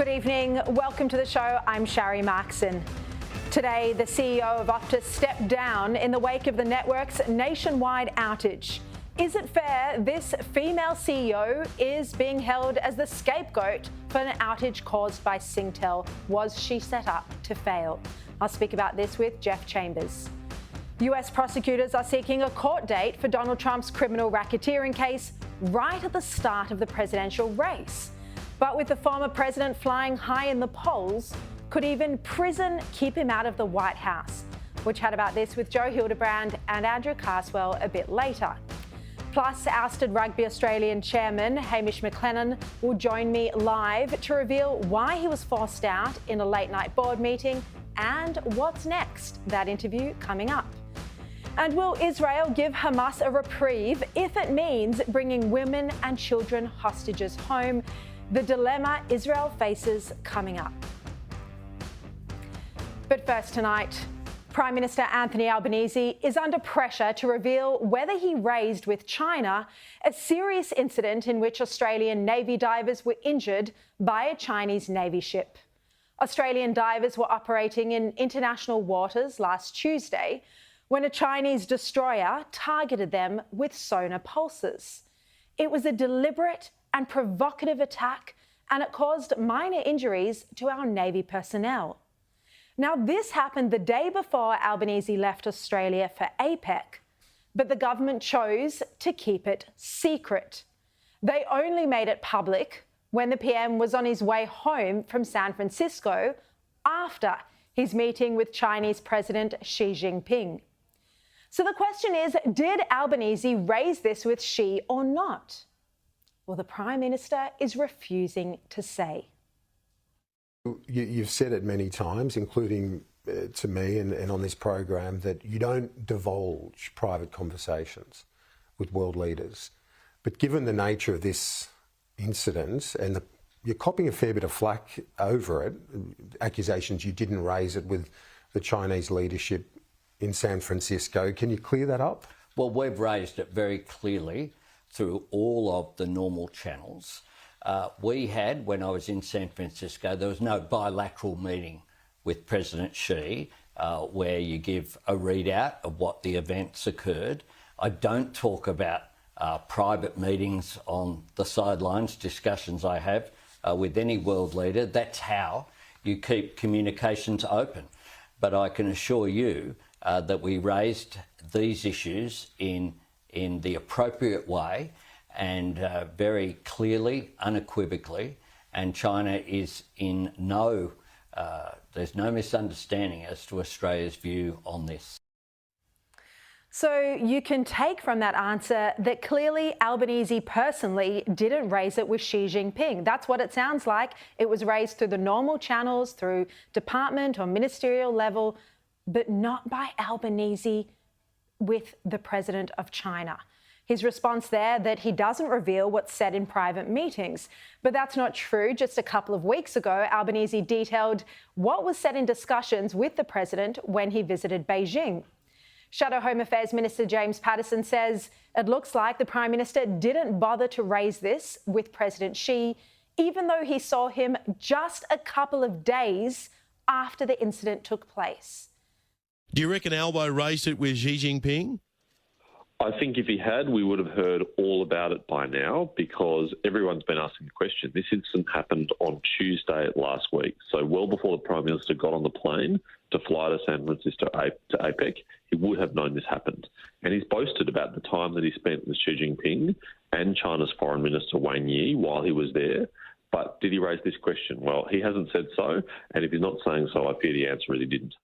Good evening. Welcome to the show. I'm Sharri. Today, the CEO of Optus stepped down in the wake of the network's nationwide outage. Is it fair this female CEO is being held as the scapegoat for an outage caused by Singtel? Was she set up to fail? I'll speak about this with Jeff Chambers. US prosecutors are seeking a court date for Donald Trump's criminal racketeering case right at the start of the presidential race. But with the former president flying high in the polls, could even prison keep him out of the White House? We'll chat about this with Joe Hildebrand and Andrew Carswell a bit later. Plus, ousted Rugby Australian chairman Hamish McLennan will join me live to reveal why he was forced out in a late-night board meeting and what's next. That interview coming up. And will Israel give Hamas a reprieve if it means bringing women and children hostages home? The dilemma Israel faces coming up. But first tonight, Prime Minister Anthony Albanese is under pressure to reveal whether he raised with China a serious incident in which Australian Navy divers were injured by a Chinese Navy ship. Australian divers were operating in international waters last Tuesday when a Chinese destroyer targeted them with sonar pulses. It was a deliberate and provocative attack, and it caused minor injuries to our Navy personnel. Now, this happened the day before Albanese left Australia for APEC, but the government chose to keep it secret. They only made it public when the PM was on his way home from San Francisco after his meeting with Chinese President Xi Jinping. So the question is, did Albanese raise this with Xi or not? Well, the Prime Minister is refusing to say. You've said it many times, including to me and on this program, that you don't divulge private conversations with world leaders. But given the nature of this incident, and you're copping a fair bit of flack over it, accusations you didn't raise it with the Chinese leadership in San Francisco, can you clear that up? Well, we've raised it very clearly through all of the normal channels. We had, when I was in San Francisco, there was no bilateral meeting with President Xi where you give a readout of what the events occurred. I don't talk about private meetings on the sidelines, discussions I have with any world leader. That's how you keep communications open. But I can assure you that we raised these issues in the appropriate way and very clearly, unequivocally, and China is in there's no misunderstanding as to Australia's view on this. So you can take from that answer that clearly Albanese personally didn't raise it with Xi Jinping. That's what it sounds like. It was raised through the normal channels, through department or ministerial level, but not by Albanese with the President of China. His response there that he doesn't reveal what's said in private meetings. But that's not true. Just a couple of weeks ago, Albanese detailed what was said in discussions with the president when he visited Beijing. Shadow Home Affairs Minister James Paterson says it looks like the Prime Minister didn't bother to raise this with President Xi, even though he saw him just a couple of days after the incident took place. Do you reckon Albo raised it with Xi Jinping? I think if he had, we would have heard all about it by now, because everyone's been asking the question. This incident happened on Tuesday last week, so well before the Prime Minister got on the plane to fly to San Francisco to APEC, he would have known this happened. And he's boasted about the time that he spent with Xi Jinping and China's Foreign Minister Wang Yi while he was there. But did he raise this question? Well, he hasn't said so, and if he's not saying so, I fear the answer is he didn't.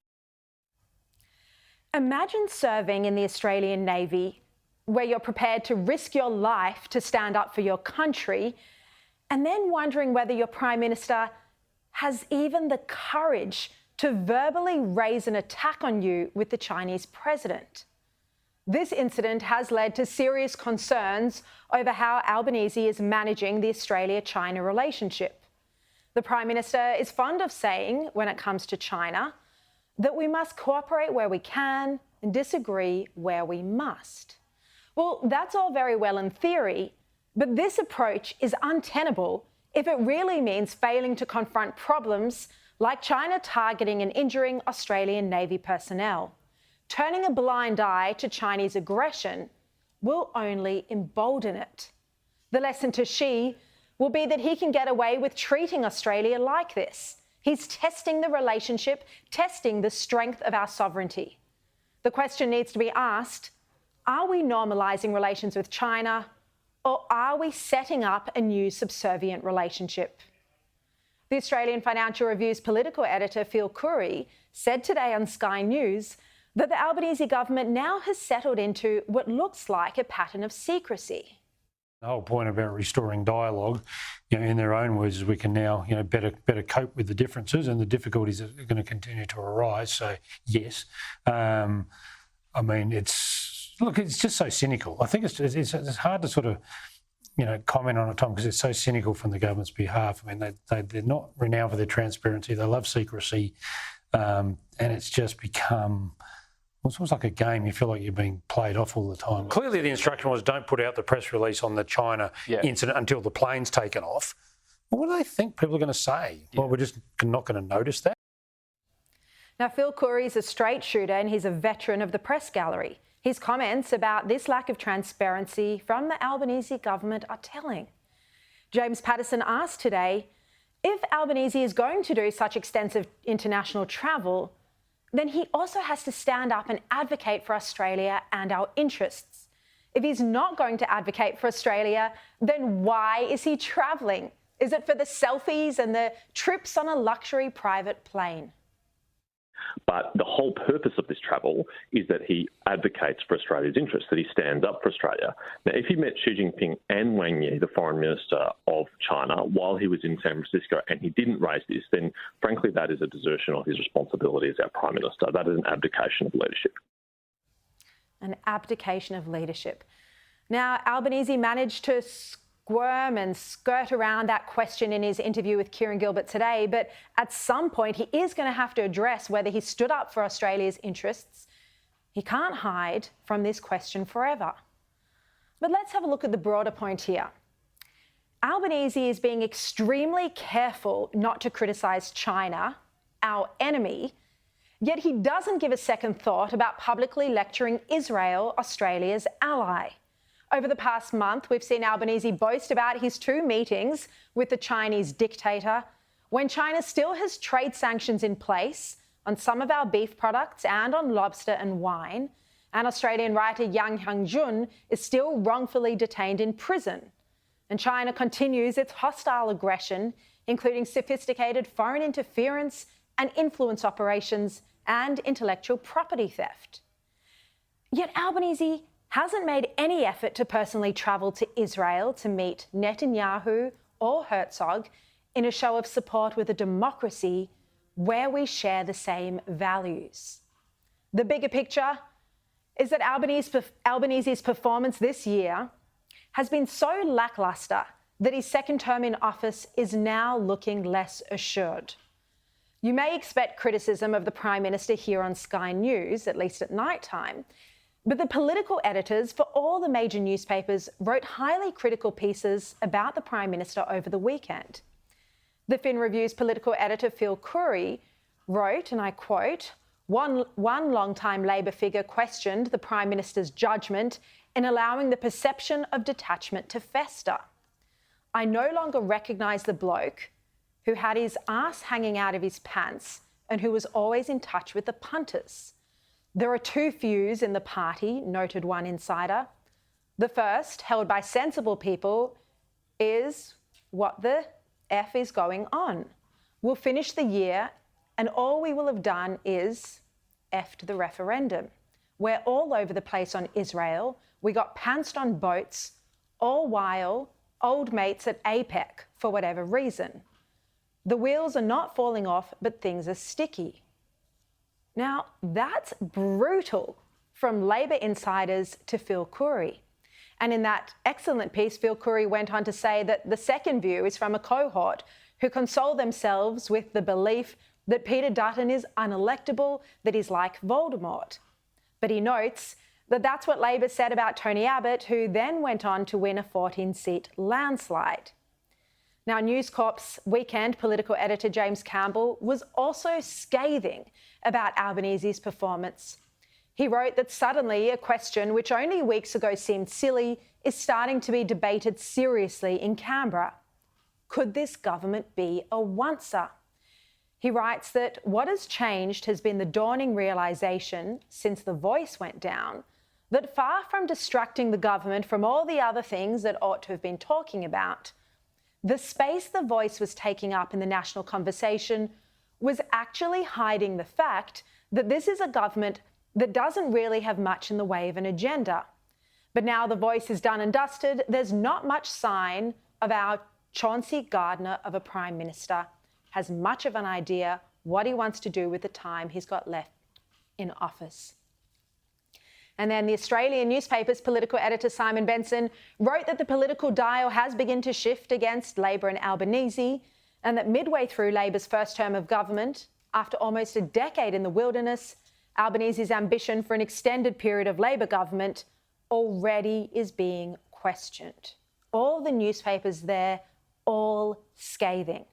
Imagine serving in the Australian Navy, where you're prepared to risk your life to stand up for your country, and then wondering whether your Prime Minister has even the courage to verbally raise an attack on you with the Chinese president. This incident has led to serious concerns over how Albanese is managing the Australia-China relationship. The Prime Minister is fond of saying, when it comes to China, that we must cooperate where we can and disagree where we must. Well, that's all very well in theory, but this approach is untenable if it really means failing to confront problems like China targeting and injuring Australian Navy personnel. Turning a blind eye to Chinese aggression will only embolden it. The lesson to Xi will be that he can get away with treating Australia like this. He's testing the relationship, testing the strength of our sovereignty. The question needs to be asked, are we normalising relations with China, or are we setting up a new subservient relationship? The Australian Financial Review's political editor, Phil Curry, said today on Sky News that the Albanese government now has settled into what looks like a pattern of secrecy. The whole point about restoring dialogue, in their own words, is we can now, better cope with the differences and the difficulties that are going to continue to arise. So, yes, it's just so cynical. I think it's hard to sort of, comment on it, Tom, because it's so cynical from the government's behalf. I mean, they're not renowned for their transparency. They love secrecy, and it's just become. It's almost like a game. You feel like you're being played off all the time. Clearly, the instruction was don't put out the press release on the China incident until the plane's taken off. Well, what do they think people are going to say? Yeah. Well, we're just not going to notice that. Now, Phil Curry is a straight shooter and he's a veteran of the press gallery. His comments about this lack of transparency from the Albanese government are telling. James Patterson asked today, if Albanese is going to do such extensive international travel, then he also has to stand up and advocate for Australia and our interests. If he's not going to advocate for Australia, then why is he travelling? Is it for the selfies and the trips on a luxury private plane? But the whole purpose of this travel is that he advocates for Australia's interests, that he stands up for Australia. Now, if he met Xi Jinping and Wang Yi, the foreign minister of China, while he was in San Francisco and he didn't raise this, then frankly that is a desertion of his responsibility as our prime minister. That is an abdication of leadership. An abdication of leadership. Now, Albanese managed to squirm and skirt around that question in his interview with Kieran Gilbert today, but at some point he is going to have to address whether he stood up for Australia's interests. He can't hide from this question forever. But let's have a look at the broader point here. Albanese is being extremely careful not to criticise China, our enemy, yet he doesn't give a second thought about publicly lecturing Israel, Australia's ally. Over the past month, we've seen Albanese boast about his 2 meetings with the Chinese dictator, when China still has trade sanctions in place on some of our beef products and on lobster and wine, and Australian writer Yang Hangjun is still wrongfully detained in prison. And China continues its hostile aggression, including sophisticated foreign interference and influence operations and intellectual property theft. Yet Albanese hasn't made any effort to personally travel to Israel to meet Netanyahu or Herzog in a show of support with a democracy where we share the same values. The bigger picture is that Albanese's performance this year has been so lacklustre that his second term in office is now looking less assured. You may expect criticism of the Prime Minister here on Sky News, at least at night time, but the political editors for all the major newspapers wrote highly critical pieces about the Prime Minister over the weekend. The Fin Review's political editor Phil Curry wrote, and I quote, one long-time Labor figure questioned the Prime Minister's judgment in allowing the perception of detachment to fester. I no longer recognise the bloke who had his ass hanging out of his pants and who was always in touch with the punters. There are 2 views in the party, noted one insider. The first, held by sensible people, is what the F is going on. We'll finish the year and all we will have done is F'd the referendum. We're all over the place on Israel. We got pantsed on boats, all while old mates at APEC for whatever reason. The wheels are not falling off, but things are sticky. Now, that's brutal from Labor insiders to Phil Curry. And in that excellent piece, Phil Curry went on to say that the second view is from a cohort who console themselves with the belief that Peter Dutton is unelectable, that he's like Voldemort. But he notes that that's what Labor said about Tony Abbott, who then went on to win a 14-seat landslide. Now, News Corp's weekend political editor James Campbell was also scathing about Albanese's performance. He wrote that suddenly a question which only weeks ago seemed silly is starting to be debated seriously in Canberra. Could this government be a oncer? He writes that what has changed has been the dawning realisation since the voice went down that far from distracting the government from all the other things that ought to have been talking about, the space the voice was taking up in the national conversation was actually hiding the fact that this is a government that doesn't really have much in the way of an agenda. But now the voice is done and dusted, there's not much sign of our Chauncey Gardner of a Prime Minister has much of an idea what he wants to do with the time he's got left in office. And then the Australian newspaper's political editor Simon Benson wrote that the political dial has begun to shift against Labor and Albanese, and that midway through Labor's first term of government, after almost a decade in the wilderness, Albanese's ambition for an extended period of Labor government already is being questioned. All the newspapers there, all scathing.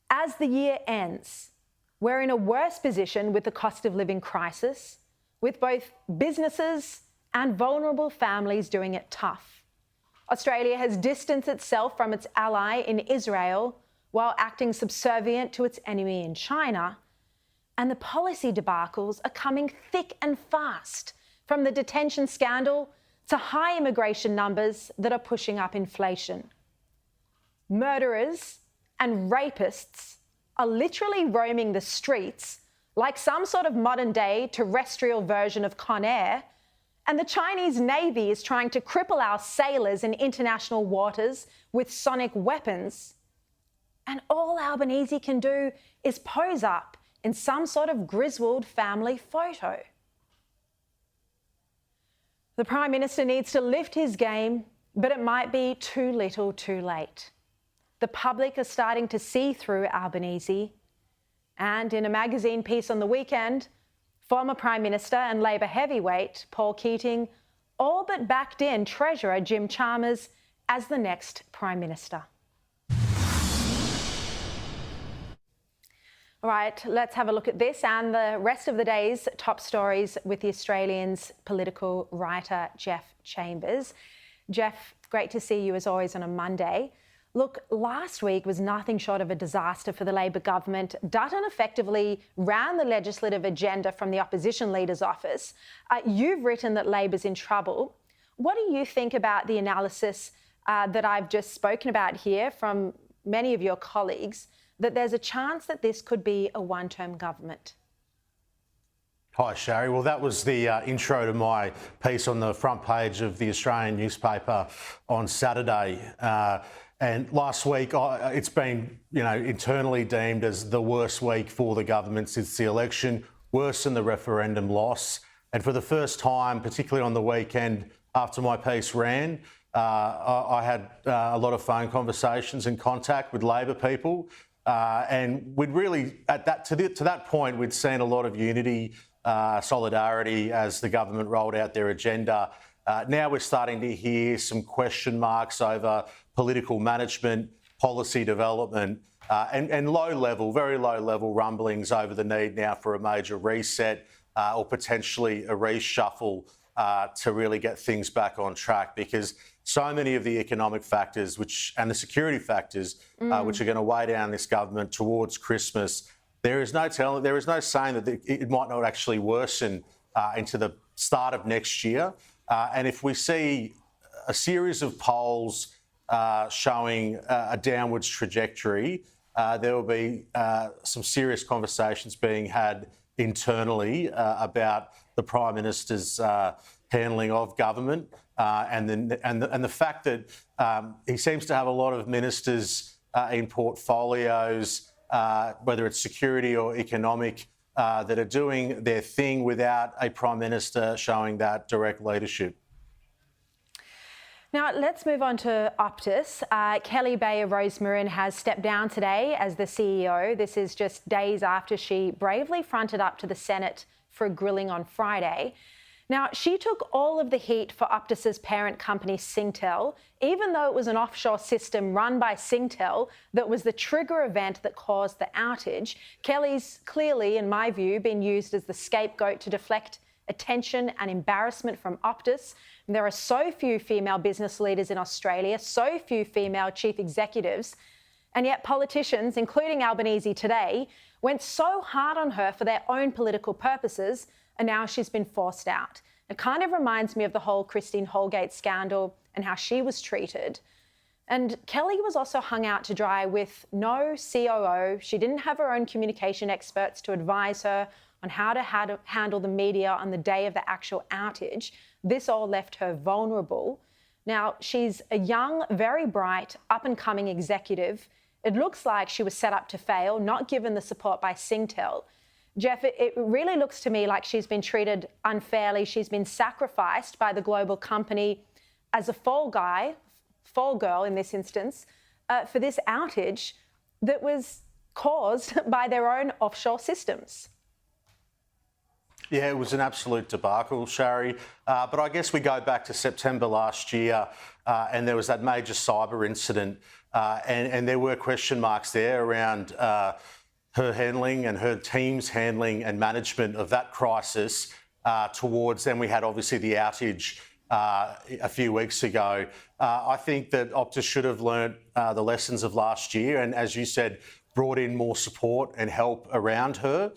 As the year ends, we're in a worse position with the cost of living crisis, with both businesses and vulnerable families doing it tough. Australia has distanced itself from its ally in Israel while acting subservient to its enemy in China. And the policy debacles are coming thick and fast, from the detention scandal to high immigration numbers that are pushing up inflation. Murderers and rapists are literally roaming the streets like some sort of modern-day terrestrial version of Con Air, and the Chinese Navy is trying to cripple our sailors in international waters with sonic weapons. And all Albanese can do is pose up in some sort of Griswold family photo. The Prime Minister needs to lift his game, but it might be too little too late. The public are starting to see through Albanese. And in a magazine piece on the weekend, former Prime Minister and Labor heavyweight Paul Keating all but backed in Treasurer Jim Chalmers as the next Prime Minister. All right, let's have a look at this and the rest of the day's top stories with the Australian's political writer, Jeff Chambers. Jeff, great to see you as always on a Monday. Look, last week was nothing short of a disaster for the Labor government. Dutton effectively ran the legislative agenda from the opposition leader's office. You've written that Labor's in trouble. What do you think about the analysis that I've just spoken about here from many of your colleagues, that there's a chance that this could be a one-term government? Hi, Sharri. Well, that was the intro to my piece on the front page of the Australian newspaper on Saturday. And last week, it's been, internally deemed as the worst week for the government since the election, worse than the referendum loss. And for the first time, particularly on the weekend after my piece ran, I had a lot of phone conversations and contact with Labor people. And we'd really, to that point, we'd seen a lot of unity, solidarity as the government rolled out their agenda. Now we're starting to hear some question marks over political management, policy development, and very low level rumblings over the need now for a major reset or potentially a reshuffle to really get things back on track, because so many of the economic factors and the security factors which are going to weigh down this government towards Christmas, there is no saying that it might not actually worsen into the start of next year. And if we see a series of polls showing a downwards trajectory, there will be some serious conversations being had internally about the Prime Minister's handling of government, and the fact that he seems to have a lot of ministers in portfolios, whether it's security or economic, that are doing their thing without a Prime Minister showing that direct leadership. Now, let's move on to Optus. Kelly Bayer Rosemarin has stepped down today as the CEO. This is just days after she bravely fronted up to the Senate for a grilling on Friday. Now, she took all of the heat for Optus's parent company, Singtel, even though it was an offshore system run by Singtel that was the trigger event that caused the outage. Kelly's clearly, in my view, been used as the scapegoat to deflect attention and embarrassment from Optus. And there are so few female business leaders in Australia, so few female chief executives, and yet politicians, including Albanese today, went so hard on her for their own political purposes, and now she's been forced out. It kind of reminds me of the whole Christine Holgate scandal and how she was treated. And Kelly was also hung out to dry with no COO. She didn't have her own communication experts to advise her on how to handle the media on the day of the actual outage. This all left her vulnerable. Now, she's a young, very bright, up-and-coming executive. It looks like she was set up to fail, not given the support by Singtel. Jeff, it really looks to me like she's been treated unfairly. She's been sacrificed by the global company as a fall girl in this instance, for this outage that was caused by their own offshore systems. Yeah, it was an absolute debacle, Sharri. But I guess we go back to September last year and there was that major cyber incident and there were question marks there around her handling and her team's handling and management of that crisis towards, then we had obviously the outage a few weeks ago. I think that Optus should have learnt the lessons of last year and, as you said, brought in more support and help around her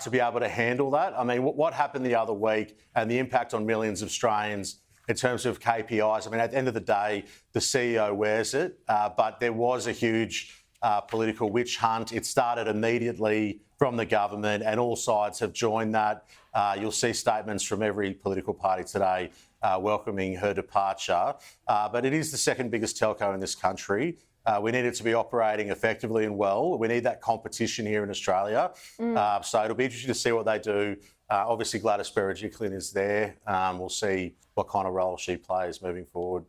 to be able to handle that. I mean, what happened the other week and the impact on millions of Australians in terms of KPIs, I mean, at the end of the day, the CEO wears it, but there was a huge political witch hunt. It started immediately from the government and all sides have joined that. You'll see statements from every political party today welcoming her departure. But it is the second biggest telco in this country. We need it to be operating effectively and well. We need that competition here in Australia. So it'll be interesting to see what they do. Obviously, Gladys Berejiklian is there. We'll see what kind of role she plays moving forward.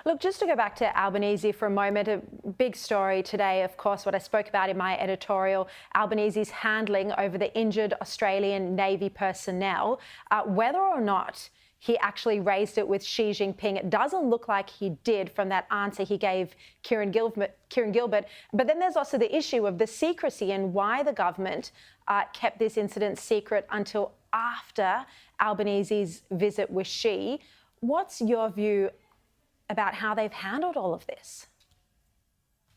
Look, just to go back to Albanese for a moment, a big story today, of course, what I spoke about in my editorial, Albanese's handling over the injured Australian Navy personnel. Whether or not he actually raised it with Xi Jinping, it doesn't look like he did from that answer he gave Kieran Gilbert. But then there's also the issue of the secrecy and why the government kept this incident secret until after Albanese's visit with Xi. What's your view about how they've handled all of this?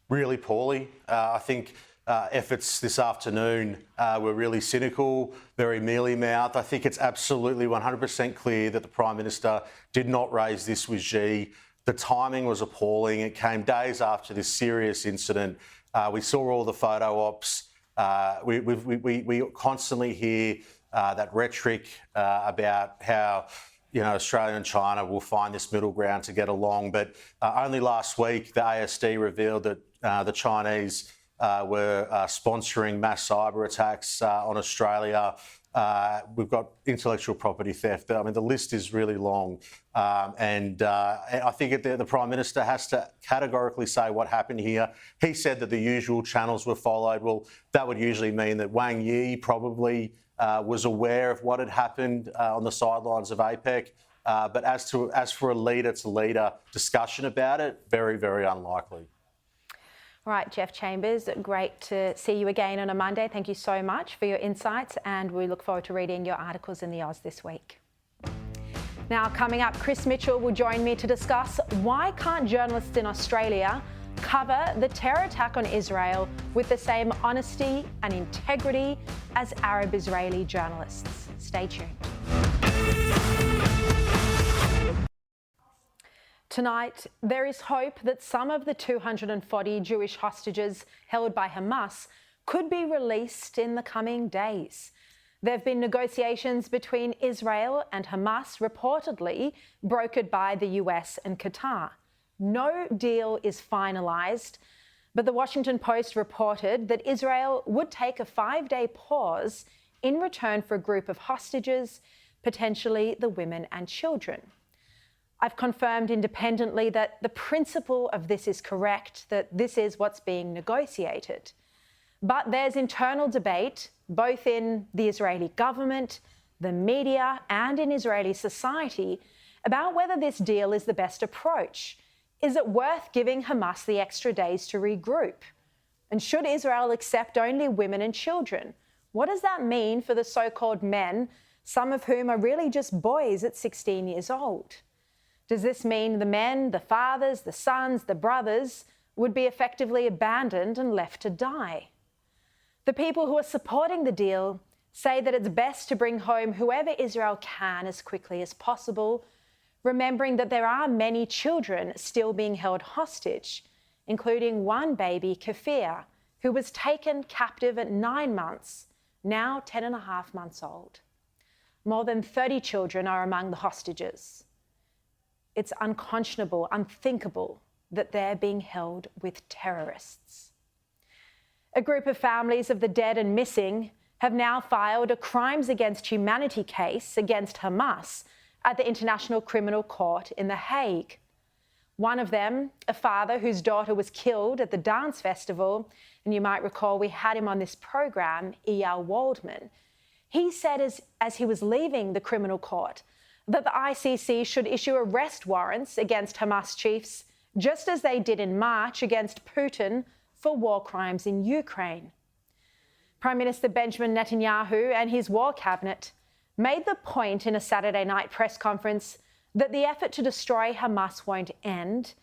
Really poorly. I think efforts this afternoon were really cynical, very mealy-mouthed. I think it's absolutely 100% clear that the Prime Minister did not raise this with Xi. The timing was appalling. It came days after this serious incident. We saw all the photo ops. We constantly hear that rhetoric about how Australia and China will find this middle ground to get along. But only last week, the ASD revealed that the Chinese were sponsoring mass cyber attacks on Australia. We've got intellectual property theft. I mean, the list is really long. And I think the Prime Minister has to categorically say what happened here. He said that the usual channels were followed. Well, that would usually mean that Wang Yi probably was aware of what had happened on the sidelines of APEC. But as for a leader-to-leader discussion about it, very, very unlikely. All right, Jeff Chambers, great to see you again on a Monday. Thank you so much for your insights, and we look forward to reading your articles in the Oz this week. Now, coming up, Chris Mitchell will join me to discuss why can't journalists in Australia cover the terror attack on Israel with the same honesty and integrity as Arab-Israeli journalists. Stay tuned. Tonight, there is hope that some of the 240 Jewish hostages held by Hamas could be released in the coming days. There have been negotiations between Israel and Hamas, reportedly brokered by the US and Qatar. No deal is finalised, but the Washington Post reported that Israel would take a 5-day pause in return for a group of hostages, potentially the women and children. I've confirmed independently that the principle of this is correct, that this is what's being negotiated. But there's internal debate, both in the Israeli government the media, and in Israeli society about whether this deal is the best approach. Is it worth giving Hamas the extra days to regroup? And should Israel accept only women and children? What does that mean for the so-called men, some of whom are really just boys at 16 years old? Does this mean the men, the fathers, the sons, the brothers would be effectively abandoned and left to die? The people who are supporting the deal say that it's best to bring home whoever Israel can as quickly as possible, remembering that there are many children still being held hostage, including one baby, Kafir, who was taken captive at 9 months, now 10.5 months old. More than 30 children are among the hostages. It's unconscionable, unthinkable that they're being held with terrorists. A group of families of the dead and missing have now filed a crimes against humanity case against Hamas at the International Criminal Court in The Hague. One of them, a father whose daughter was killed at the dance festival, and you might recall we had him on this program, Eyal Waldman. He said as he was leaving the criminal court that the ICC should issue arrest warrants against Hamas chiefs, just as they did in March against Putin for war crimes in Ukraine. Prime Minister Benjamin Netanyahu and his war cabinet made the point in a Saturday night press conference that the effort to destroy Hamas won't end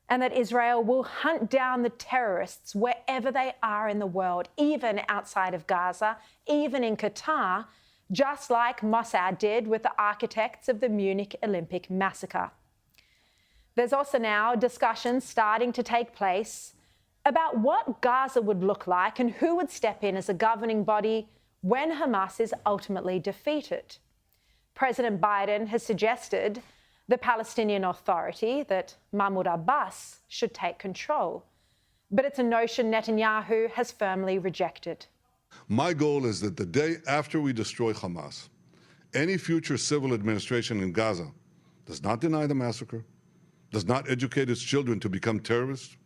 and that Israel will hunt down the terrorists wherever they are in the world, even outside of Gaza, even in Qatar, just like Mossad did with the architects of the Munich Olympic massacre. There's also now discussions starting to take place about what Gaza would look like and who would step in as a governing body when Hamas is ultimately defeated. President Biden has suggested the Palestinian Authority, that Mahmoud Abbas should take control, but it's a notion Netanyahu has firmly rejected. My goal is that the day after we destroy Hamas, any future civil administration in Gaza does not deny the massacre, does not educate its children to become terrorists,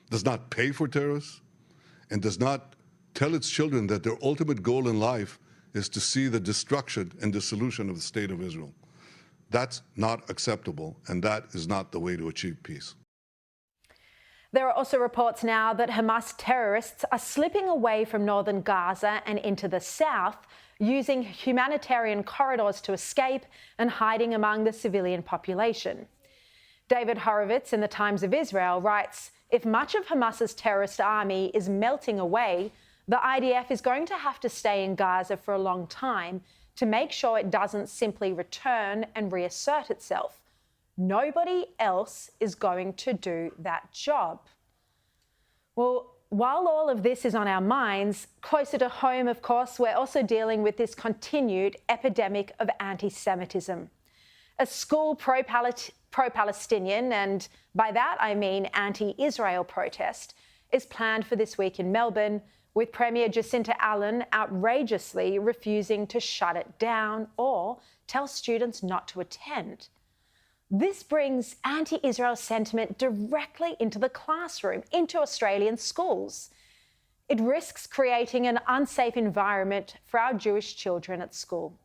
does not pay for terrorists, and does not tell its children that their ultimate goal in life is to see the destruction and dissolution of the State of Israel. That's not acceptable, and that is not the way to achieve peace. There are also reports now that Hamas terrorists are slipping away from northern Gaza and into the south, using humanitarian corridors to escape and hiding among the civilian population. David Horowitz in the Times of Israel writes, if much of Hamas's terrorist army is melting away, the IDF is going to have to stay in Gaza for a long time to make sure it doesn't simply return and reassert itself. Nobody else is going to do that job. Well, while all of this is on our minds, closer to home, of course, we're also dealing with this continued epidemic of anti-Semitism. A school pro-Palestinian, and by that I mean anti-Israel protest, is planned for this week in Melbourne, with Premier Jacinta Allen outrageously refusing to shut it down or tell students not to attend. This brings anti-Israel sentiment directly into the classroom, into Australian schools. It risks creating an unsafe environment for our Jewish children at school.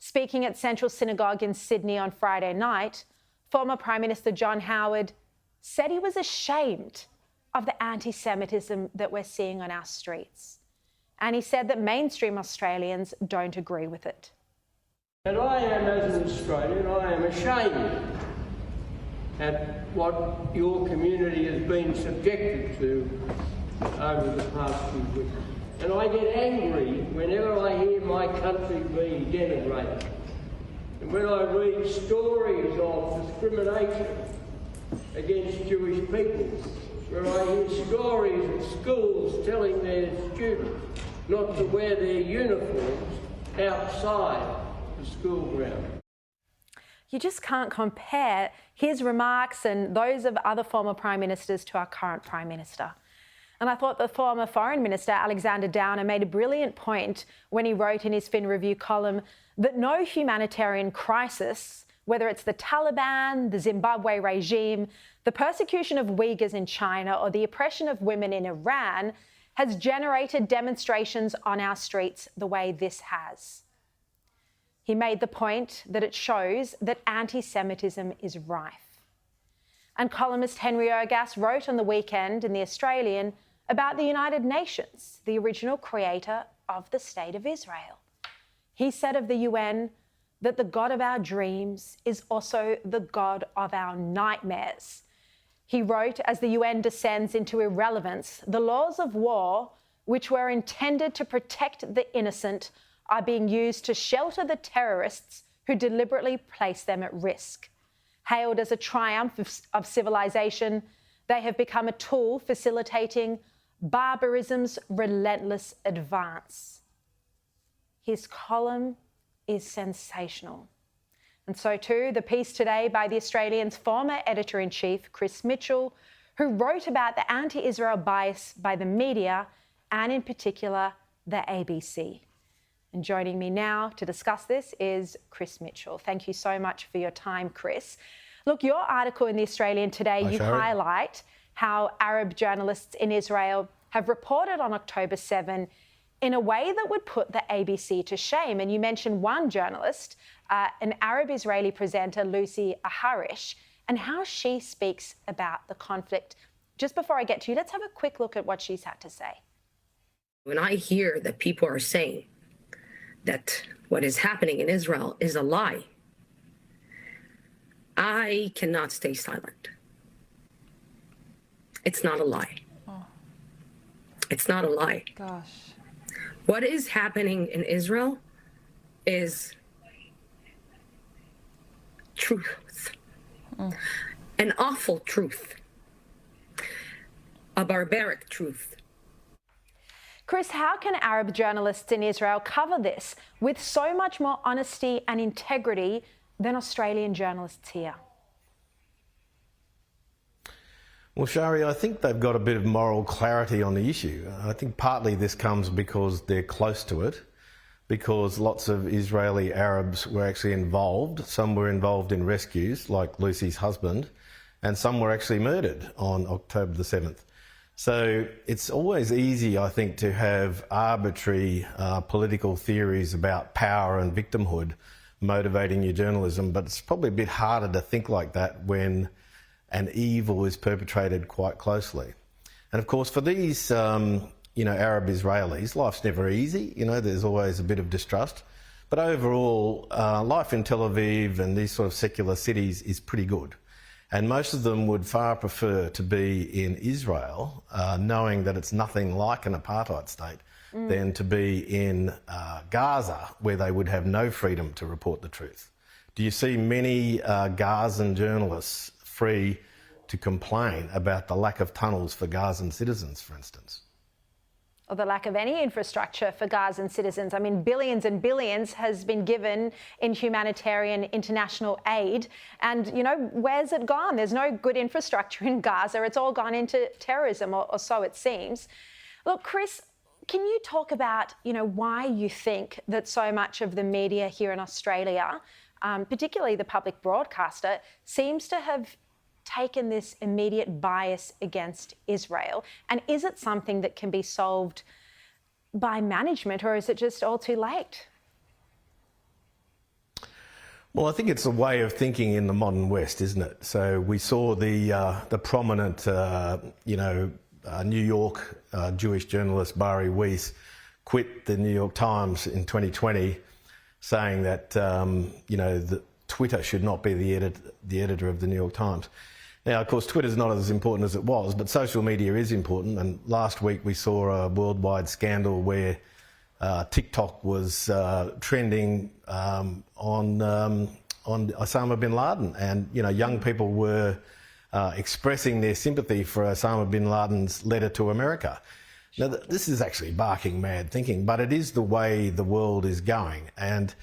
Speaking at Central Synagogue in Sydney on Friday night, former Prime Minister John Howard said he was ashamed of the anti-Semitism that we're seeing on our streets. And he said that mainstream Australians don't agree with it. And I am, as an Australian, I am ashamed at what your community has been subjected to over the past few weeks. And I get angry whenever I hear my country being denigrated. And when I read stories of discrimination against Jewish people, where I hear stories of schools telling their students not to wear their uniforms outside the school ground. You just can't compare his remarks and those of other former Prime Ministers to our current Prime Minister. And I thought the former Foreign Minister, Alexander Downer, made a brilliant point when he wrote in his Fin Review column that no humanitarian crisis, whether it's the Taliban, the Zimbabwe regime, the persecution of Uyghurs in China, or the oppression of women in Iran, has generated demonstrations on our streets the way this has. He made the point that it shows that anti-Semitism is rife. And columnist Henry Ergas wrote on the weekend in The Australian about the United Nations, the original creator of the State of Israel. He said of the UN that the God of our dreams is also the God of our nightmares. He wrote, as the UN descends into irrelevance, the laws of war, which were intended to protect the innocent, are being used to shelter the terrorists who deliberately place them at risk. Hailed as a triumph of civilization, they have become a tool facilitating barbarism's relentless advance. His column is sensational. And so too, the piece today by The Australian's former editor-in-chief, Chris Mitchell, who wrote about the anti-Israel bias by the media and in particular, the ABC. And joining me now to discuss this is Chris Mitchell. Thank you so much for your time, Chris. Look, your article in The Australian today, you highlight how Arab journalists in Israel have reported on October 7 in a way that would put the ABC to shame. And you mentioned one journalist, an Arab-Israeli presenter, Lucy Aharish, and how she speaks about the conflict. Just before I get to you, let's have a quick look at what she's had to say. When I hear that people are saying that what is happening in Israel is a lie, I cannot stay silent. It's not a lie. Oh. It's not a lie. Gosh. What is happening in Israel is truth. Oh. An awful truth. A barbaric truth. Chris, how can Arab journalists in Israel cover this with so much more honesty and integrity than Australian journalists here? Well, Sharri, I think they've got a bit of moral clarity on the issue. I think partly this comes because they're close to it, because lots of Israeli Arabs were actually involved. Some were involved in rescues, like Lucy's husband, and some were actually murdered on October the 7th. So it's always easy, I think, to have arbitrary political theories about power and victimhood motivating your journalism, but it's probably a bit harder to think like that when an evil is perpetrated quite closely. And of course, for these, Arab Israelis, life's never easy. There's always a bit of distrust. But overall, life in Tel Aviv and these sort of secular cities is pretty good. And most of them would far prefer to be in Israel, knowing that it's nothing like an apartheid state, than to be in Gaza, where they would have no freedom to report the truth. Do you see many Gazan journalists free to complain about the lack of tunnels for Gazan citizens, for instance? Or the lack of any infrastructure for Gazan citizens. I mean, billions and billions has been given in humanitarian international aid. And, where's it gone? There's no good infrastructure in Gaza. It's all gone into terrorism, or so it seems. Look, Chris, can you talk about, why you think that so much of the media here in Australia, particularly the public broadcaster, seems to have taken this immediate bias against Israel? And is it something that can be solved by management, or is it just all too late? Well, I think it's a way of thinking in the modern West, isn't it? So we saw the prominent, New York Jewish journalist Bari Weiss quit the New York Times in 2020, saying that that Twitter should not be the editor of the New York Times. Now, of course, Twitter's not as important as it was, but social media is important. And last week we saw a worldwide scandal where TikTok was trending on Osama bin Laden, and young people were expressing their sympathy for Osama bin Laden's letter to America. Now, this is actually barking mad thinking, but it is the way the world is going. And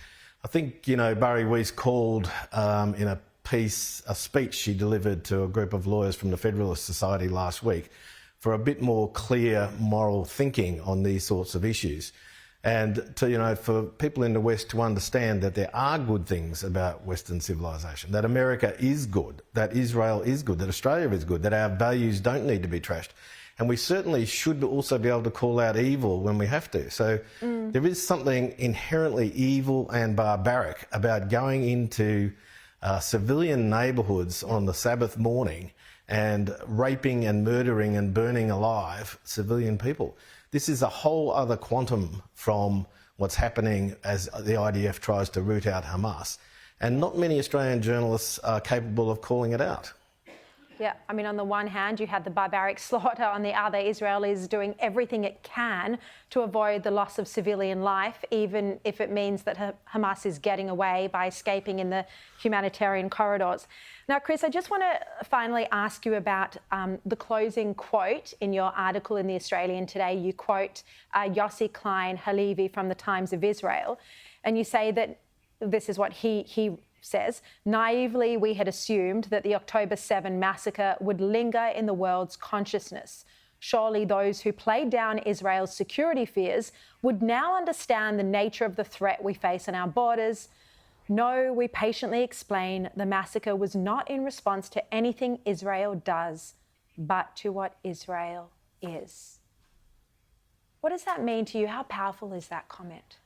I think, Bari Weiss called in a speech she delivered to a group of lawyers from the Federalist Society last week for a bit more clear moral thinking on these sorts of issues. And to, for people in the West to understand that there are good things about Western civilization, that America is good, that Israel is good, that Australia is good, that our values don't need to be trashed. And we certainly should also be able to call out evil when we have to. So there is something inherently evil and barbaric about going into civilian neighbourhoods on the Sabbath morning and raping and murdering and burning alive civilian people. This is a whole other quantum from what's happening as the IDF tries to root out Hamas. And not many Australian journalists are capable of calling it out. Yeah, I mean, on the one hand, you had the barbaric slaughter. On the other, Israel is doing everything it can to avoid the loss of civilian life, even if it means that Hamas is getting away by escaping in the humanitarian corridors. Now, Chris, I just want to finally ask you about the closing quote in your article in The Australian today. You quote Yossi Klein Halevi from the Times of Israel, and you say that this is what he says, naively we had assumed that the October 7 massacre would linger in the world's consciousness. Surely those who played down Israel's security fears would now understand the nature of the threat we face on our borders. No, we patiently explain the massacre was not in response to anything Israel does, but to what Israel is. What does that mean to you? How powerful is that comment?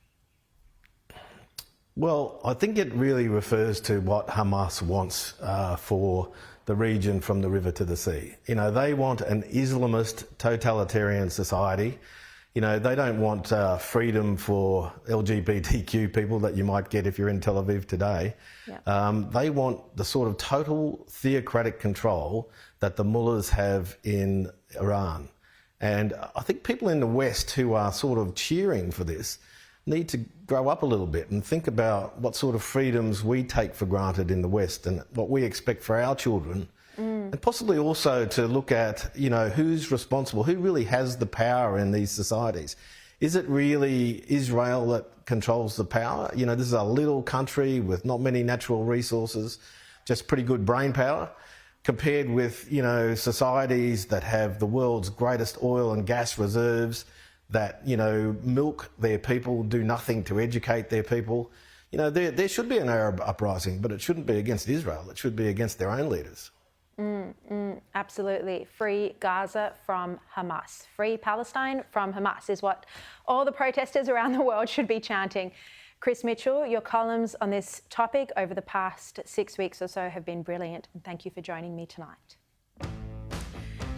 Well, I think it really refers to what Hamas wants for the region from the river to the sea. You know, they want an Islamist totalitarian society. You know, they don't want freedom for LGBTQ people that you might get if you're in Tel Aviv today. Yeah. They want the sort of total theocratic control that the mullahs have in Iran. And I think people in the West who are sort of cheering for this need to grow up a little bit and think about what sort of freedoms we take for granted in the West and what we expect for our children. And possibly also to look at, you know, who's responsible, who really has the power in these societies. Is it really Israel that controls the power? You know, this is a little country with not many natural resources, just pretty good brain power, compared with, you know, societies that have the world's greatest oil and gas reserves, that, you know, milk their people, do nothing to educate their people. You know, there should be an Arab uprising, but it shouldn't be against Israel. It should be against their own leaders. Absolutely. Free Gaza from Hamas. Free Palestine from Hamas is what all the protesters around the world should be chanting. Chris Mitchell, your columns on this topic over the past 6 weeks or so have been brilliant. And thank you for joining me tonight.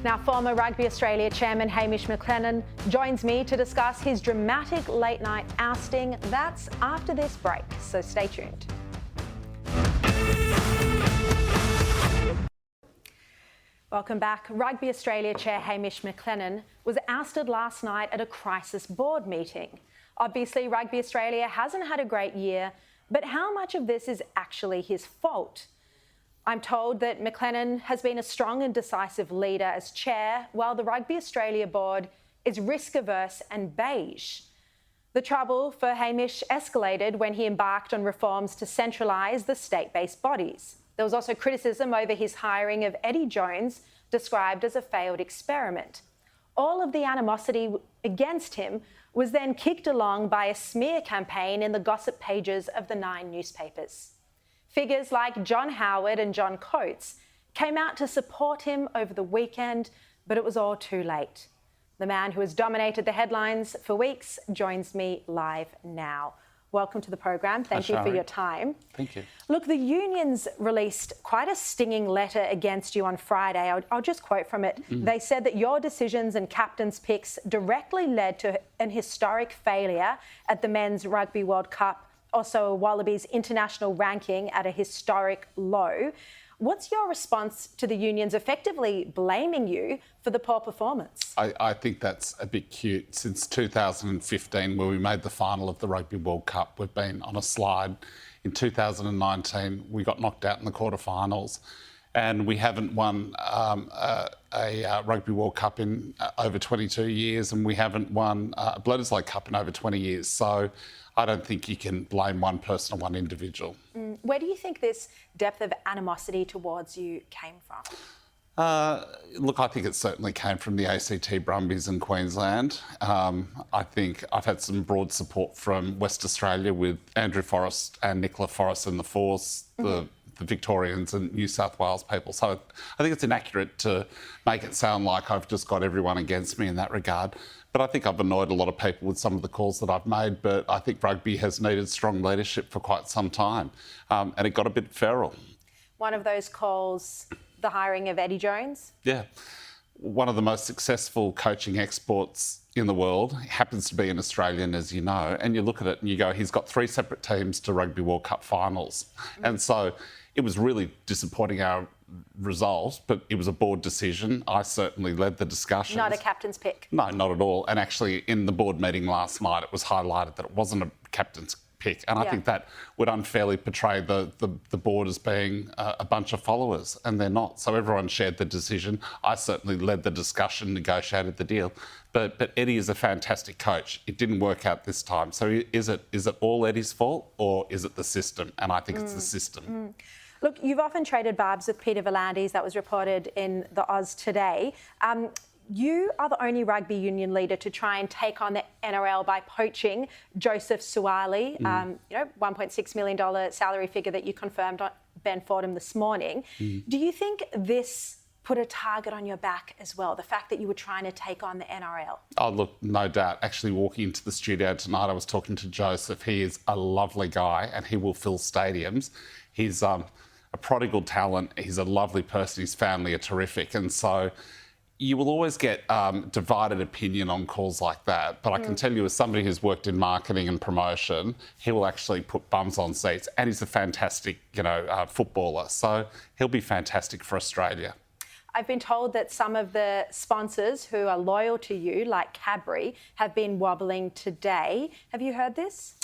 Now, former Rugby Australia chairman Hamish McLennan joins me to discuss his dramatic late-night ousting. That's after this break, so stay tuned. Welcome back. Rugby Australia chair Hamish McLennan was ousted last night at a crisis board meeting. Obviously, Rugby Australia hasn't had a great year, but how much of this is actually his fault? I'm told that McLennan has been a strong and decisive leader as chair, while the Rugby Australia board is risk-averse and beige. The trouble for Hamish escalated when he embarked on reforms to centralise the state-based bodies. There was also criticism over his hiring of Eddie Jones, described as a failed experiment. All of the animosity against him was then kicked along by a smear campaign in the gossip pages of the 9 newspapers. Figures like John Howard and John Coates came out to support him over the weekend, but it was all too late. The man who has dominated the headlines for weeks joins me live now. Welcome to the program. Thank you for your time. Thank you. Look, the unions released quite a stinging letter against you on Friday. I'll just quote from it. They said that your decisions and captain's picks directly led to an historic failure at the Men's Rugby World Cup, also Wallabies international ranking at a historic low. What's your response to the unions effectively blaming you for the poor performance? I think that's a bit cute. Since 2015, where we made the final of the Rugby World Cup, we've been on a slide. In 2019, we got knocked out in the quarterfinals, and we haven't won a Rugby World Cup in over 22 years, and we haven't won a Bledisloe Cup in over 20 years. So I don't think you can blame one person or one individual. Where do you think this depth of animosity towards you came from? Look, I think it certainly came from the ACT Brumbies in Queensland. I think I've had some broad support from West Australia with Andrew Forrest and Nicola Forrest in the Force, the the Victorians and New South Wales people. So I think it's inaccurate to make it sound like I've just got everyone against me in that regard. But I think I've annoyed a lot of people with some of the calls that I've made, but I think rugby has needed strong leadership for quite some time, and it got a bit feral. One of those calls, the hiring of Eddie Jones? Yeah. One of the most successful coaching exports in the world, happens to be an Australian, as you know, and you look at it and you go, he's got 3 separate teams to Rugby World Cup finals. And so it was really disappointing, our result, but it was a board decision. I certainly led the discussions. Not a captain's pick? No, not at all. And actually, in the board meeting last night, it was highlighted that it wasn't a captain's pick. And I think that would unfairly portray the board as being a bunch of followers, and they're not. So everyone shared the decision. I certainly led the discussion, negotiated the deal. But Eddie is a fantastic coach. It didn't work out this time. So is it all Eddie's fault, or is it the system? And I think it's the system. Look, you've often traded barbs with Peter V'landys. That was reported in the Oz today. You are the only rugby union leader to try and take on the NRL by poaching Joseph Suaalii, $1.6 million salary figure that you confirmed on Ben Fordham this morning. Do you think this put a target on your back as well, the fact that you were trying to take on the NRL? Oh, look, no doubt. Actually, walking into the studio tonight, I was talking to Joseph. He is a lovely guy and he will fill stadiums. He's a prodigal talent. He's a lovely person. His family are terrific. And so you will always get divided opinion on calls like that. But I can tell you, as somebody who's worked in marketing and promotion, he will actually put bums on seats. And he's a fantastic, footballer. So he'll be fantastic for Australia. I've been told that some of the sponsors who are loyal to you, like Cadbury, have been wobbling today. Have you heard this?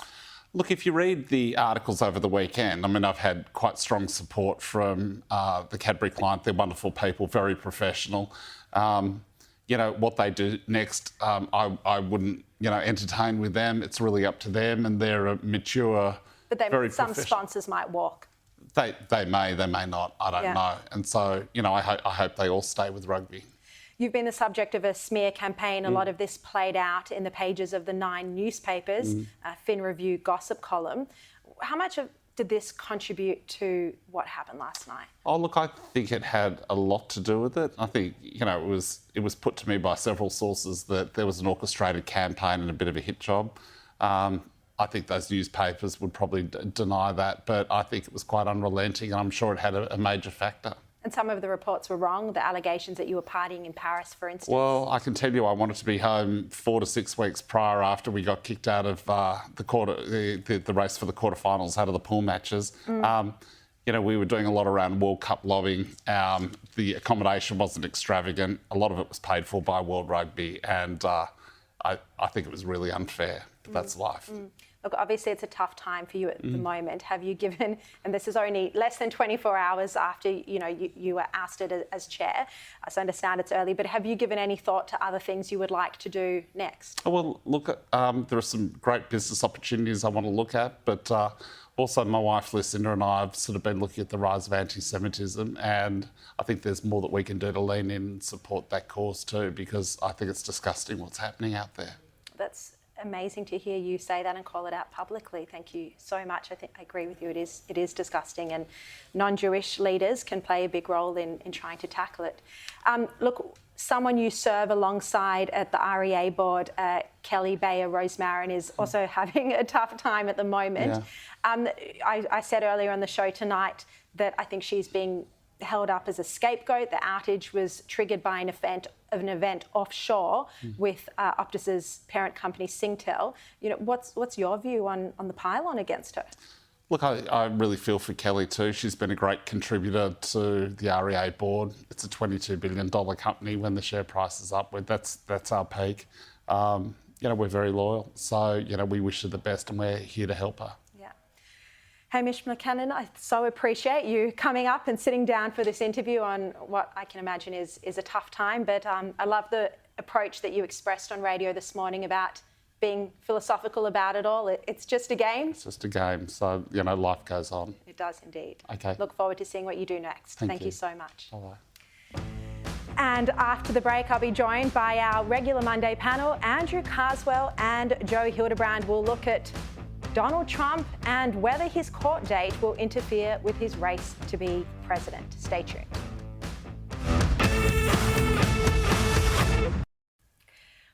Look, if you read the articles over the weekend, I mean, I've had quite strong support from the Cadbury client. They're wonderful people, very professional. What they do next, I wouldn't, entertain with them. It's really up to them, and they're a mature, very some sponsors might walk. They may not. I don't know. And so, I hope they all stay with rugby. You've been the subject of a smear campaign. A lot of this played out in the pages of the 9 newspapers, Fin Review gossip column. How much did this contribute to what happened last night? Oh, look, I think it had a lot to do with it. I think, it was put to me by several sources that there was an orchestrated campaign and a bit of a hit job. I think those newspapers would probably deny that, but I think it was quite unrelenting, and I'm sure it had a major factor. And some of the reports were wrong, the allegations that you were partying in Paris, for instance. Well, I can tell you I wanted to be home 4 to 6 weeks prior, after we got kicked out of the race for the quarterfinals, out of the pool matches. We were doing a lot around World Cup lobbying. The accommodation wasn't extravagant. A lot of it was paid for by World Rugby, and I think it was really unfair, but that's life. Look, obviously it's a tough time for you at the moment. Have you given, and this is only less than 24 hours after you were ousted as chair, so I understand it's early, but have you given any thought to other things you would like to do next? Oh, well, look, there are some great business opportunities I want to look at, but also my wife Lucinda and I have sort of been looking at the rise of anti-Semitism, and I think there's more that we can do to lean in and support that cause too, because I think it's disgusting what's happening out there. That's amazing to hear you say that and call it out publicly. Thank you so much. I think I agree with you. It is disgusting, and non-Jewish leaders can play a big role in trying to tackle it. Look, someone you serve alongside at the REA board, Kelly Bayer Rosemarin, is also having a tough time at the moment. I said earlier on the show tonight that I think she's being held up as a scapegoat. The outage was triggered by an event offshore with Optus's parent company Singtel. What's your view on the pile-on against her? Look, I really feel for Kelly too. She's been a great contributor to the REA board. It's a $22 billion company. When the share price is upward, that's our peak. We're very loyal. So, we wish her the best, and we're here to help her. Hamish McCannon, I so appreciate you coming up and sitting down for this interview on what I can imagine is a tough time, but I love the approach that you expressed on radio this morning about being philosophical about it all. It's just a game. It's just a game, so, life goes on. It does indeed. Okay. Look forward to seeing what you do next. Thank you so much. Bye-bye. And after the break, I'll be joined by our regular Monday panel, Andrew Carswell and Joe Hildebrand. We'll look at Donald Trump and whether his court date will interfere with his race to be president. Stay tuned.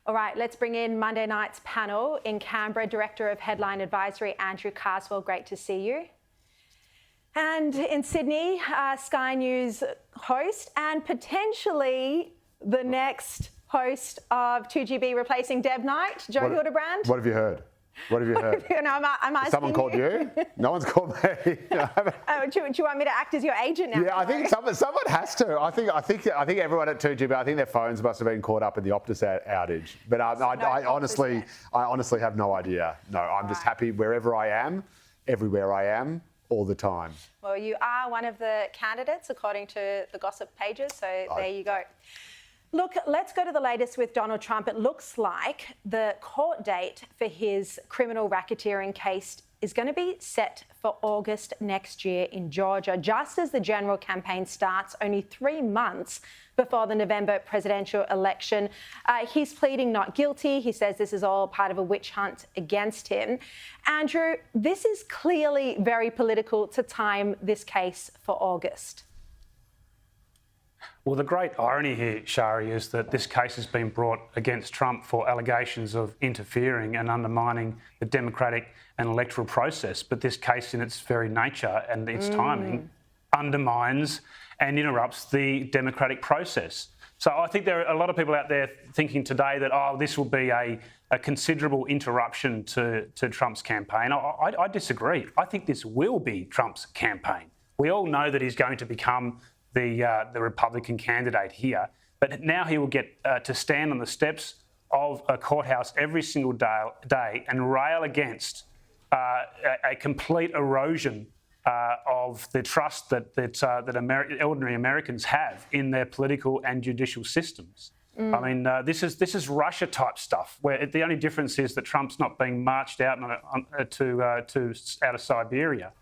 All right, let's bring in Monday night's panel. In Canberra, Director of Headline Advisory, Andrew Carswell, great to see you. And in Sydney, Sky News host and potentially the next host of 2GB replacing Deb Knight, Joe Hildebrand. What have you heard? What have you heard? I'm asking Someone called you? No one's called me. Do you want me to act as your agent now? Yeah, I think someone has to. I think everyone at 2GB. I think their phones must have been caught up in the Optus outage. But I honestly have no idea. No, I'm just happy wherever I am, everywhere I am, all the time. Well, you are one of the candidates according to the gossip pages. So there you go. Look, let's go to the latest with Donald Trump. It looks like the court date for his criminal racketeering case is going to be set for August next year in Georgia, just as the general campaign starts only 3 months before the November presidential election. He's pleading not guilty. He says this is all part of a witch hunt against him. Andrew, this is clearly very political to time this case for August. Well, the great irony here, Sharri, is that this case has been brought against Trump for allegations of interfering and undermining the democratic and electoral process. But this case, in its very nature and its timing, undermines and interrupts the democratic process. So I think there are a lot of people out there thinking today that, this will be a considerable interruption to Trump's campaign. I disagree. I think this will be Trump's campaign. We all know that he's going to become the Republican candidate here, but now he will get to stand on the steps of a courthouse every single day and rail against a complete erosion of the trust that ordinary Americans have in their political and judicial systems. I mean, this is Russia-type stuff, where the only difference is that Trump's not being marched out out of Siberia.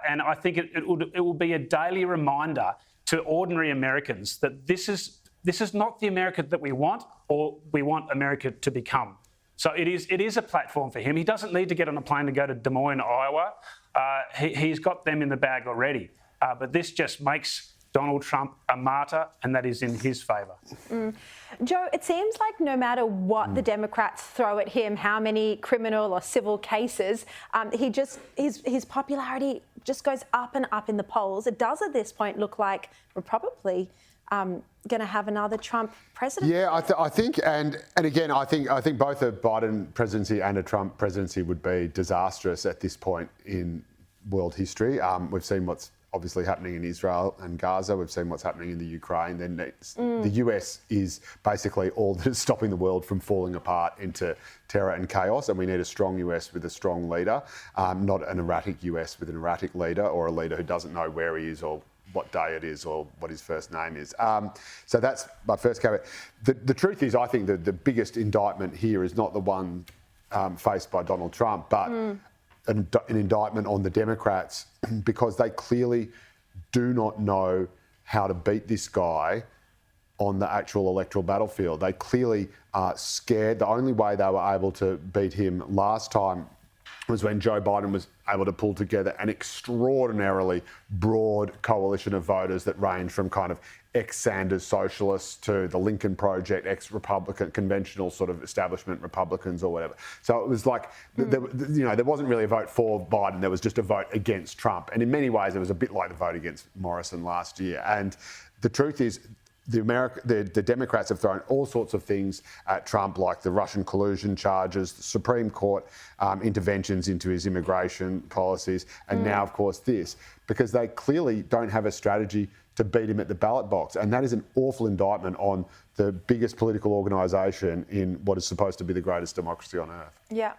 And I think it will be a daily reminder to ordinary Americans that this is not the America that we want or we want America to become. So it is a platform for him. He doesn't need to get on a plane to go to Des Moines, Iowa. He's got them in the bag already. But this just makes Donald Trump a martyr, and that is in his favour. Joe, it seems like no matter what the Democrats throw at him, how many criminal or civil cases, his popularity just goes up and up in the polls. It does at this point look like we're probably going to have another Trump president. Yeah, I think, and again, I think both a Biden presidency and a Trump presidency would be disastrous at this point in world history. We've seen what's obviously happening in Israel and Gaza. We've seen what's happening in the Ukraine. Then the US is basically all that is stopping the world from falling apart into terror and chaos. And we need a strong US with a strong leader, not an erratic US with an erratic leader, or a leader who doesn't know where he is or what day it is or what his first name is. So that's my first caveat. The truth is, I think the biggest indictment here is not the one faced by Donald Trump, but an indictment on the Democrats, because they clearly do not know how to beat this guy on the actual electoral battlefield. They clearly are scared. The only way they were able to beat him last time was when Joe Biden was able to pull together an extraordinarily broad coalition of voters that range from kind of ex-Sanders socialists to the Lincoln Project, ex-Republican, conventional sort of establishment Republicans or whatever. So it was like, there wasn't really a vote for Biden, there was just a vote against Trump. And in many ways, it was a bit like the vote against Morrison last year. And the truth is, the Democrats have thrown all sorts of things at Trump, like the Russian collusion charges, the Supreme Court interventions into his immigration policies, and now, of course, this, because they clearly don't have a strategy to beat him at the ballot box. And that is an awful indictment on the biggest political organisation in what is supposed to be the greatest democracy on earth. Yeah.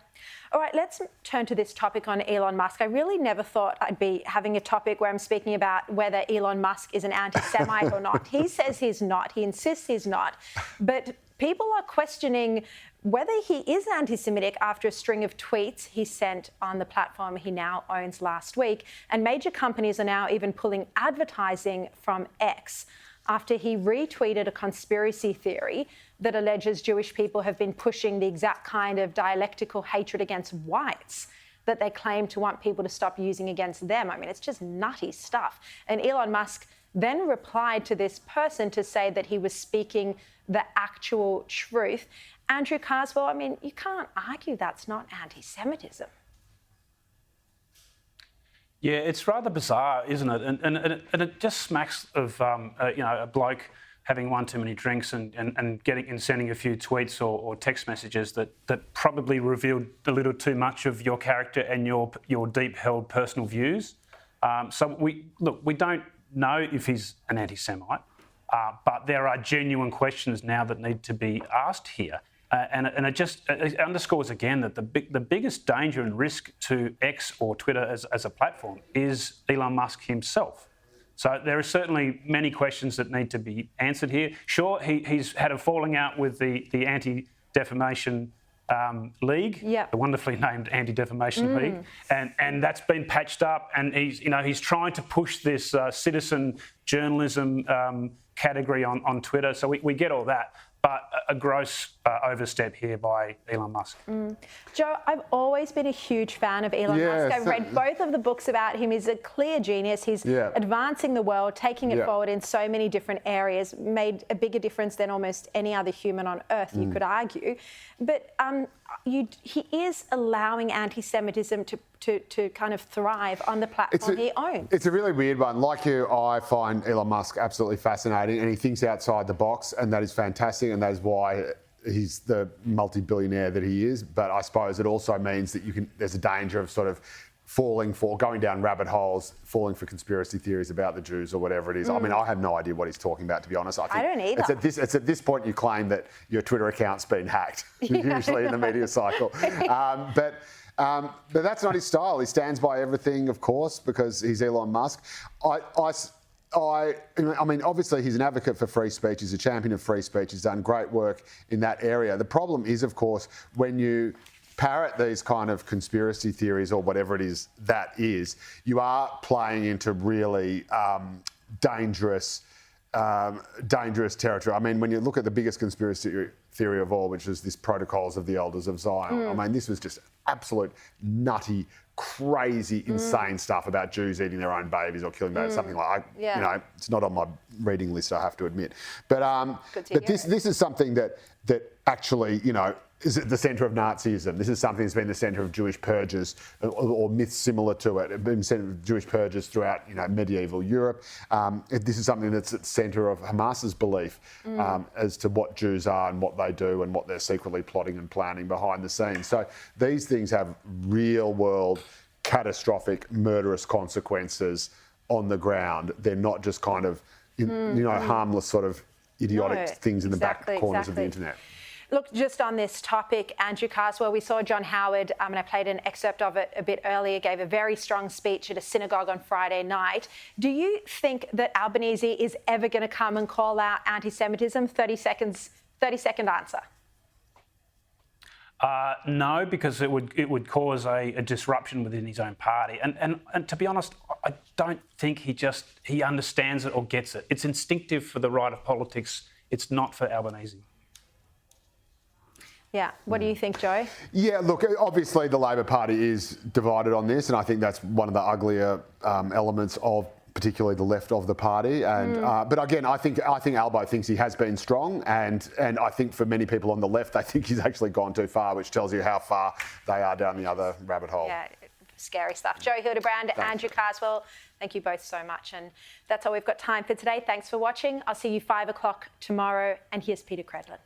All right, let's turn to this topic on Elon Musk. I really never thought I'd be having a topic where I'm speaking about whether Elon Musk is an anti-Semite or not. He says he's not. He insists he's not. But people are questioning whether he is anti-Semitic after a string of tweets he sent on the platform he now owns last week. And major companies are now even pulling advertising from X after he retweeted a conspiracy theory that alleges Jewish people have been pushing the exact kind of dialectical hatred against whites that they claim to want people to stop using against them. I mean, it's just nutty stuff. And Elon Musk then replied to this person to say that he was speaking the actual truth. Andrew Carswell, I mean, you can't argue that's not anti-Semitism. Yeah, it's rather bizarre, isn't it? And it just smacks of a bloke having one too many drinks and sending a few tweets or text messages that probably revealed a little too much of your character and your deep-held personal views. So we don't know if he's an anti-Semite, but there are genuine questions now that need to be asked here. And it underscores again that the biggest danger and risk to X or Twitter as a platform is Elon Musk himself. So there are certainly many questions that need to be answered here. Sure, he's had a falling out with the Anti-Defamation League, the wonderfully named Anti-Defamation League, and that's been patched up. And he's trying to push this citizen journalism category on Twitter. So we get all that. But a gross overstep here by Elon Musk. Joe, I've always been a huge fan of Elon Musk. I've read both of the books about him. He's a clear genius. He's advancing the world, taking it forward in so many different areas, made a bigger difference than almost any other human on earth, you could argue. But he is allowing anti-Semitism to kind of thrive on the platform he owns. It's a really weird one. Like you, I find Elon Musk absolutely fascinating, and he thinks outside the box, and that is fantastic, and that is why he's the multi-billionaire that he is. But I suppose it also means that there's a danger of sort of going down rabbit holes, falling for conspiracy theories about the Jews or whatever it is. I mean, I have no idea what he's talking about, to be honest. I don't either. It's at this point you claim that your Twitter account's been hacked, usually in the media cycle. But that's not his style. He stands by everything, of course, because he's Elon Musk. I mean, obviously he's an advocate for free speech. He's a champion of free speech. He's done great work in that area. The problem is, of course, when you parrot these kind of conspiracy theories or whatever it is that is, you are playing into really dangerous territory. I mean, when you look at the biggest conspiracy theory of all, which is this Protocols of the Elders of Zion, I mean, this was just absolute nutty, crazy, insane stuff about Jews eating their own babies or killing babies, something like that. It's not on my reading list, I have to admit. But this is something that actually, is at the centre of Nazism. This is something that's been the centre of Jewish purges or myths similar to it. It's been the centre of Jewish purges throughout, medieval Europe. This is something that's at the centre of Hamas's belief as to what Jews are and what they do and what they're secretly plotting and planning behind the scenes. So these things have real-world, catastrophic, murderous consequences on the ground. They're not just kind of, harmless sort of idiotic things in the back corners of the internet. Look, just on this topic, Andrew Carswell, we saw John Howard, and I played an excerpt of it a bit earlier, gave a very strong speech at a synagogue on Friday night. Do you think that Albanese is ever going to come and call out anti-Semitism? 30-second answer. No, because it would cause a disruption within his own party. And to be honest, I don't think he understands it or gets it. It's instinctive for the right of politics. It's not for Albanese. Yeah. What do you think, Joe? Yeah, look, obviously the Labor Party is divided on this, and I think that's one of the uglier elements of particularly the left of the party. And but again, I think Albo thinks he has been strong, and I think for many people on the left, they think he's actually gone too far, which tells you how far they are down the other rabbit hole. Yeah, scary stuff. Joe Hildebrand, Andrew Carswell, thank you both so much. And that's all we've got time for today. Thanks for watching. I'll see you 5 o'clock tomorrow. And here's Peter Credlin.